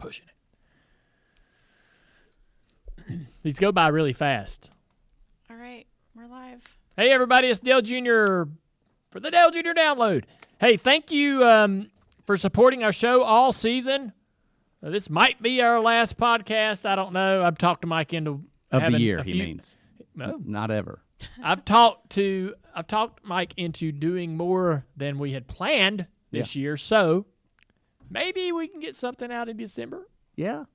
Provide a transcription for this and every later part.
pushing it. These go by really fast. All right, we're live. Hey, everybody, it's Dale Jr. for the Dale Jr. Download. Hey, thank you for supporting our show all season. This might be our last podcast. I don't know. I've talked to Mike into of having the year. a He few, means no, not ever. I've talked Mike into doing more than we had planned this year. So maybe we can get something out in December. Yeah,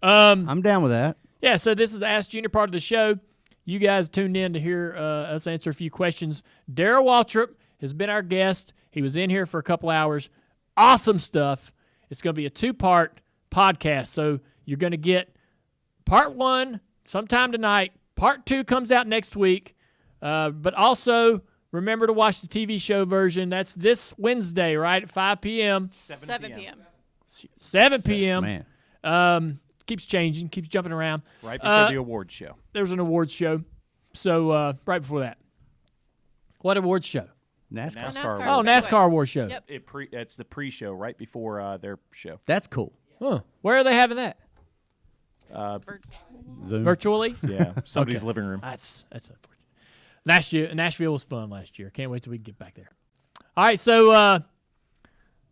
I'm down with that. Yeah. So this is the Ask Junior part of the show. You guys tuned in to hear us answer a few questions. Darrell Waltrip has been our guest. He was in here for a couple hours. Awesome stuff. It's going to be a 2-part podcast. So you're going to get part 1 sometime tonight. Part 2 comes out next week. But also, remember to watch the TV show version. That's this Wednesday, right, at 5 p.m. 7 p.m. 7 p.m. Man. Keeps changing, keeps jumping around. Right before the awards show. There's an awards show. So right before that. What awards show? NASCAR. Oh, NASCAR awards show. Yep. It's the pre-show right before their show. That's cool. Huh. Where are they having that? Zoom. Virtually? Yeah, somebody's living room. That's unfortunate. Nashville was fun last year. Can't wait till we can get back there. All right, so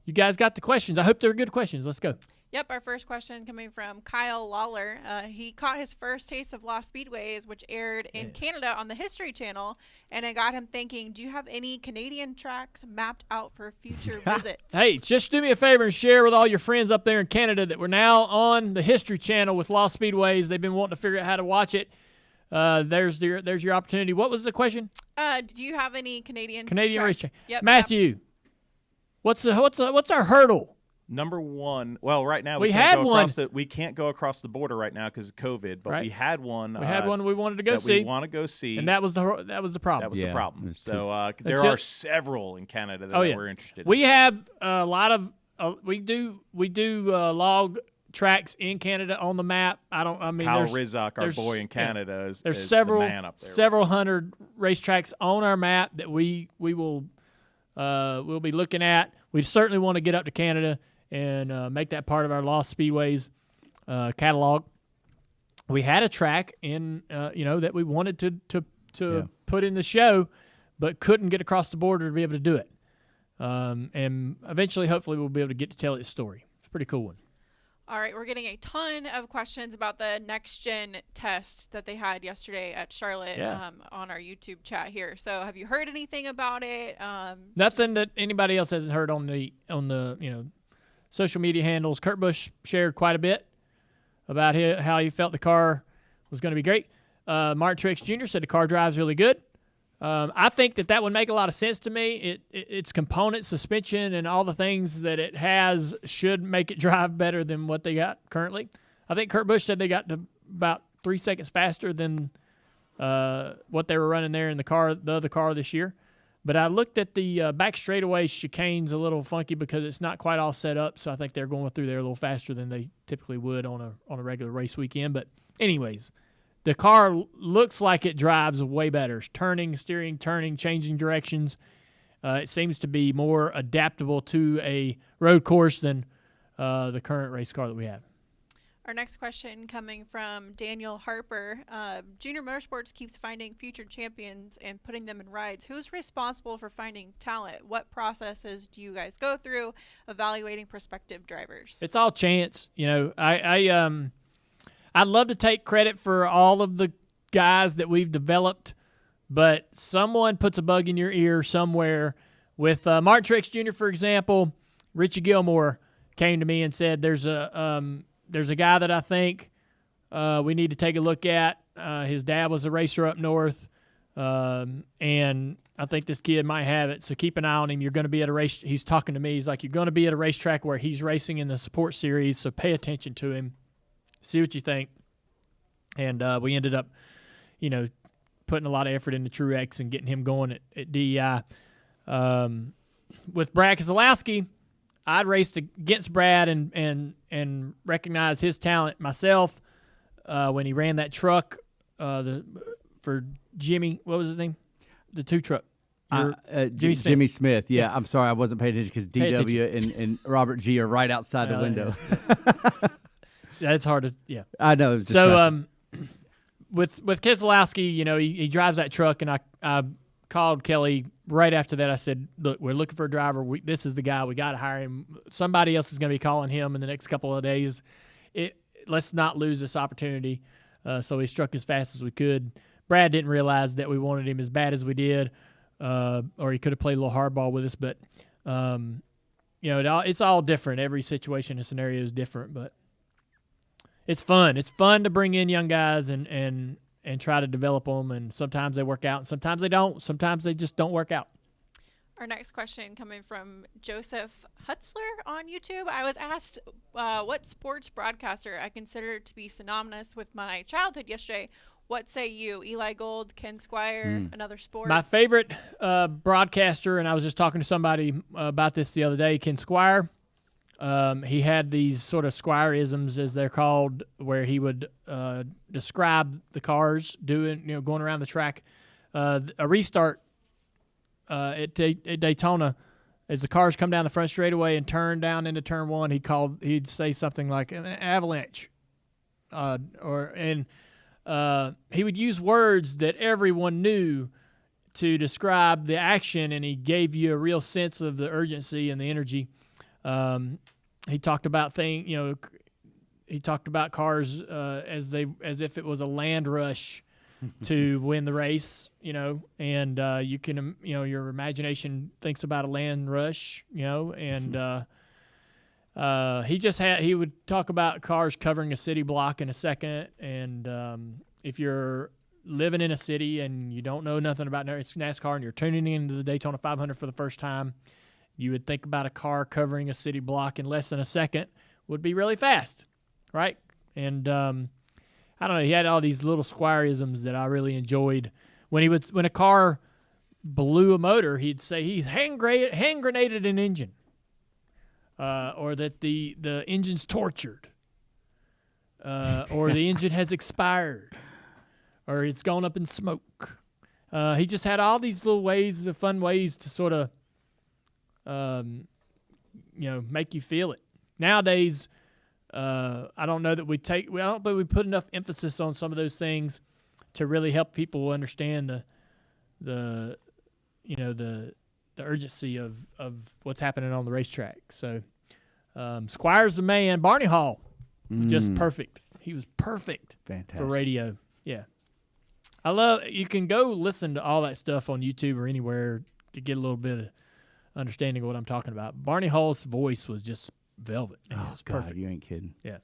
you guys got the questions. I hope they're good questions. Let's go. Yep, our first question coming from Kyle Lawler. He caught his first taste of Lost Speedways, which aired in Canada on the History Channel, and it got him thinking, do you have any Canadian tracks mapped out for future visits? Hey, just do me a favor and share with all your friends up there in Canada that we're now on the History Channel with Lost Speedways. They've been wanting to figure out how to watch it. There's your opportunity. What was the question? Do you have any Canadian race track? Yep. Matthew, what's our hurdle? Number 1. Well, right now we had one. We can't go across the border right now because of COVID. But we had one. We had one we wanted to go see. We want to go see, and that was the problem. That was the problem. So there are several in Canada that we're interested in. We have a lot of. We do log tracks in Canada on the map. Kyle Rizak, our boy in Canada, is several the man up there. Several hundred racetracks on our map that we will we'll be looking at. We certainly want to get up to Canada and make that part of our Lost Speedways catalog. We had a track in that we wanted to put in the show, but couldn't get across the border to be able to do it. And eventually, hopefully, we'll be able to get to tell its story. It's a pretty cool one. All right, we're getting a ton of questions about the next-gen test that they had yesterday at Charlotte on our YouTube chat here. So have you heard anything about it? Nothing that anybody else hasn't heard on the social media handles. Kurt Busch shared quite a bit about how he felt the car was going to be great. Martin Truex Jr. said the car drives really good. I think that would make a lot of sense to me. Its component, suspension, and all the things that it has should make it drive better than what they got currently. I think Kurt Busch said they got to about 3 seconds faster than what they were running there in the other car this year. But I looked at the back straightaway chicane's a little funky because it's not quite all set up, so I think they're going through there a little faster than they typically would on a regular race weekend. But anyways, the car looks like it drives way better. Steering, changing directions. It seems to be more adaptable to a road course than the current race car that we have. Our next question coming from Daniel Harper. Junior Motorsports keeps finding future champions and putting them in rides. Who's responsible for finding talent? What processes do you guys go through evaluating prospective drivers? It's all chance. I'd love to take credit for all of the guys that we've developed, but someone puts a bug in your ear somewhere. With Martin Truex Jr., for example, Richie Gilmore came to me and said, there's a guy that I think we need to take a look at. His dad was a racer up north, and I think this kid might have it, so keep an eye on him. You're going to be at a race. He's talking to me. He's like, you're going to be at a racetrack where he's racing in the support series, so pay attention to him. See what you think. And we ended up, putting a lot of effort into Truex and getting him going at DEI. With Brad Keselowski, I'd raced against Brad and recognized his talent myself when he ran that truck for Jimmy. What was his name? The 2 truck. Jimmy Smith. Yeah, I'm sorry I wasn't paying attention because DW and Robert G are right outside the window. That's hard to. Yeah, I know. So with Keselowski, you know, he drives that truck, and I called Kelly right after that. I said, look, we're looking for a driver. This is the guy. We got to hire him. Somebody else is going to be calling him in the next couple of days. Let's not lose this opportunity. So he struck as fast as we could. Brad didn't realize that we wanted him as bad as we did, or he could have played a little hardball with us. But, you know, it's all different. Every situation and scenario is different. But it's fun. It's fun to bring in young guys and try to develop them. And sometimes they work out, and sometimes they don't. Sometimes they just don't work out. Our next question coming from Joseph Hutzler on YouTube. I was asked what sports broadcaster I consider to be synonymous with my childhood yesterday. What say you? Eli Gold, Ken Squire, another sport? My favorite broadcaster, and I was just talking to somebody about this the other day, Ken Squire. He had these sort of Squire-isms, as they're called, where he would describe the cars going around the track. A restart at Daytona, as the cars come down the front straightaway and turn down into turn one, he'd say something like an avalanche, he would use words that everyone knew to describe the action, and he gave you a real sense of the urgency and the energy. He talked about he talked about cars as if it was a land rush to win the race, and you can, your imagination thinks about a land rush, and he would talk about cars covering a city block in a second, and if you're living in a city and you don't know nothing about NASCAR and you're tuning into the Daytona 500 for the first time, you would think about a car covering a city block in less than a second would be really fast, right? And I don't know. He had all these little Squire-isms that I really enjoyed. When a car blew a motor, he'd say he hand grenaded an engine, or that the engine's tortured, or the engine has expired, or it's gone up in smoke. He just had all these little fun ways to sort of, make you feel it. Nowadays, I don't know that we put enough emphasis on some of those things to really help people understand the urgency of what's happening on the racetrack. So, Squire's the man. Barney Hall, just perfect. He was perfect. Fantastic. For radio. Yeah. You can go listen to all that stuff on YouTube or anywhere to get a little bit of understanding of what I'm talking about. Barney Hall's voice was just velvet. It was perfect. You ain't kidding. Yeah.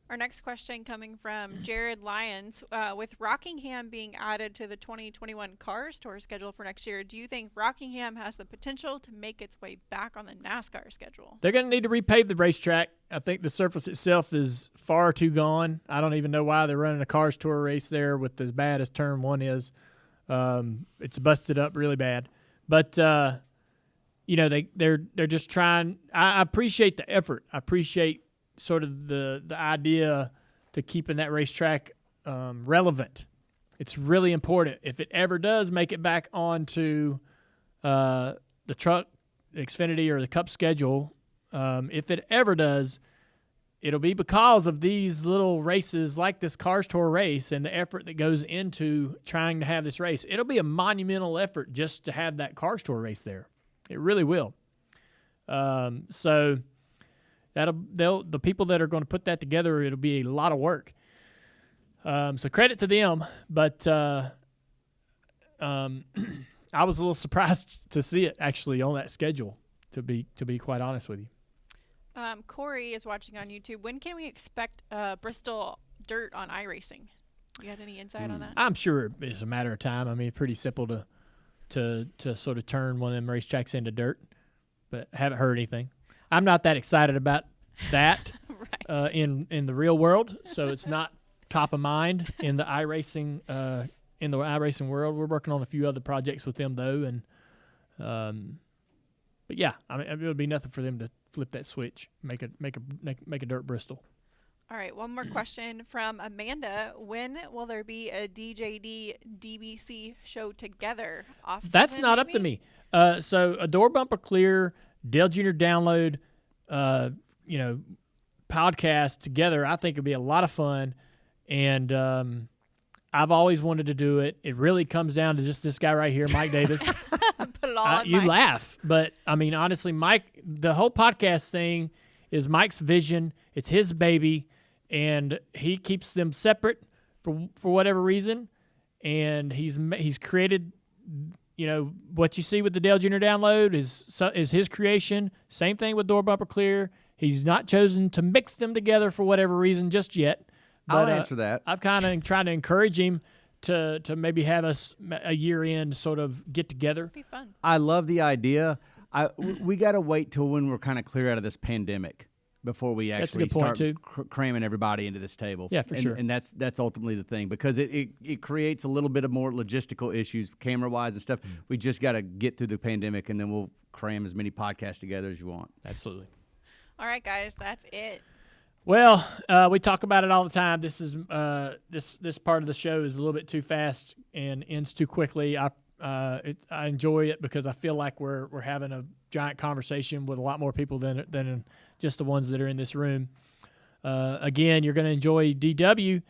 Our next question coming from Jared Lyons. With Rockingham being added to the 2021 Cars Tour schedule for next year, do you think Rockingham has the potential to make its way back on the NASCAR schedule? They're going to need to repave the racetrack. I think the surface itself is far too gone. I don't even know why they're running a Cars Tour race there with as bad as Turn 1 is. It's busted up really bad. But, they're just trying. I appreciate the effort. I appreciate sort of the idea to keeping that racetrack relevant. It's really important. If it ever does make it back onto the truck, the Xfinity, or the Cup schedule, if it ever does, it'll be because of these little races like this Cars Tour race and the effort that goes into trying to have this race. It'll be a monumental effort just to have that Cars Tour race there. It really will. So the people that are going to put that together, it'll be a lot of work. So credit to them, but I was a little surprised to see it actually on that schedule. To be quite honest with you. Corey is watching on YouTube. When can we expect Bristol Dirt on iRacing? You had any insight on that? I'm sure it's a matter of time. I mean, pretty simple to sort of turn one of them racetracks into dirt, but haven't heard anything. I'm not that excited about that right. In the real world, so it's not top of mind in the iRacing world. We're working on a few other projects with them though, and but yeah, I mean, it would be nothing for them to flip that switch, make a dirt Bristol. All right, one more question from Amanda. When will there be a DJD DBC show together? That's not up to me. So a door bumper clear, Dale Jr. download, podcast together, I think it'd be a lot of fun. And I've always wanted to do it. It really comes down to just this guy right here, Mike Davis. Put it all on you Mike. laugh, but I mean, honestly, Mike, the whole podcast thing is Mike's vision. It's his baby, and he keeps them separate for whatever reason. And he's created, what you see with the Dale Jr. download is his creation. Same thing with Door Bumper Clear. He's not chosen to mix them together for whatever reason just yet. But, I'll answer that. I've kind of tried to encourage him to maybe have us a year-end sort of get together. Be fun. I love the idea. We got to wait till when we're kind of clear out of this pandemic before we actually start cramming everybody into this table. Yeah, for sure. And that's ultimately the thing, because it creates a little bit of more logistical issues, camera-wise and stuff. We just got to get through the pandemic, and then we'll cram as many podcasts together as you want. Absolutely. All right, guys, that's it. Well, we talk about it all the time. This is this part of the show is a little bit too fast and ends too quickly. I enjoy it because I feel like we're having a giant conversation with a lot more people than just the ones that are in this room. Again, you're going to enjoy DW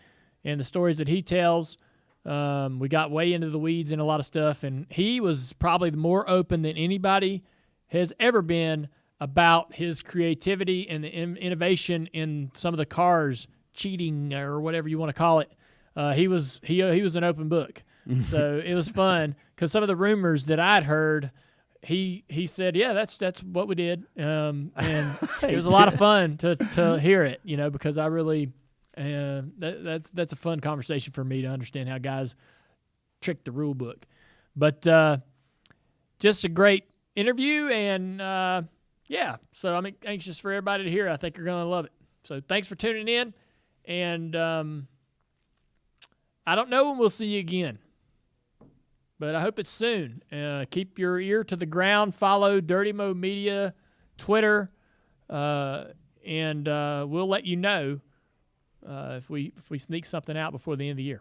and the stories that he tells. We got way into the weeds and a lot of stuff, and he was probably more open than anybody has ever been about his creativity and the innovation in some of the cars, cheating or whatever you want to call it. He was an open book, so it was fun because some of the rumors that I'd heard, he said, yeah, that's what we did, and it was a lot of fun to hear it, because I really that's a fun conversation for me to understand how guys trick the rule book, but just a great interview and. Yeah, so I'm anxious for everybody to hear. I think you're going to love it. So thanks for tuning in, and I don't know when we'll see you again, but I hope it's soon. Keep your ear to the ground. Follow Dirty Mo Media, Twitter, and we'll let you know if we sneak something out before the end of the year.